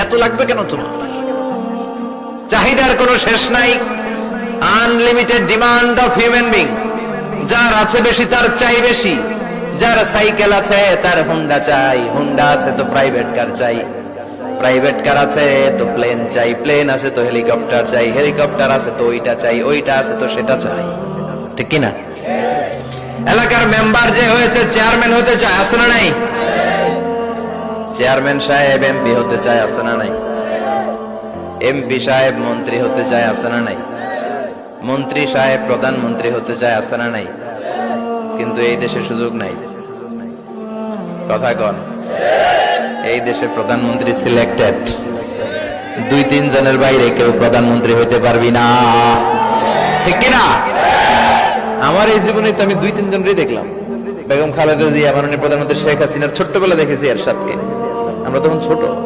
এত লাগবে কেন তোমার? চাহিদার কোনো শেষ নাই, unlimited demand of human being. যার আছে বেশি তার চাই বেশি, যার সাইকেল আছে তার হুন্ডা চাই, হুন্ডা আছে তো প্রাইভেট কার চাই, প্রাইভেট কার আছে তো প্লেন চাই, প্লেন আছে তো হেলিকপ্টার চাই, হেলিকপ্টার আছে তো ওইটা চাই, ওইটা আছে তো সেটা চাই। ঠিক কিনা? এলাকার মেম্বার যে হয়েছে চেয়ারম্যান হতে চায়, আছে না নাই? চেয়ারম্যান সাহেব এমপি হতে চায়, আছে না নাই? এমপি সাহেব মন্ত্রী হতে চায়, আছে না নাই? মন্ত্রী সাহেব প্রধানমন্ত্রী হতে চায়, আছে না নাই? কিন্তু এই দেশে সুযোগ নাই। কথা কন, এই দেশে প্রধানমন্ত্রী সিলেক্টেড, 2-3 জনের বাইরে কেউ প্রধানমন্ত্রী হইতে পারবি না। ঠিক কিনা? আমার এই জীবনে তো আমি 2-3 জনই দেখলাম। বেগম খালেদা জিয়া, মাননীয় প্রধানমন্ত্রী শেখ হাসিনার ছোট্টবেলা দেখেছি এরশাদকে, আমরা তখন ছোট।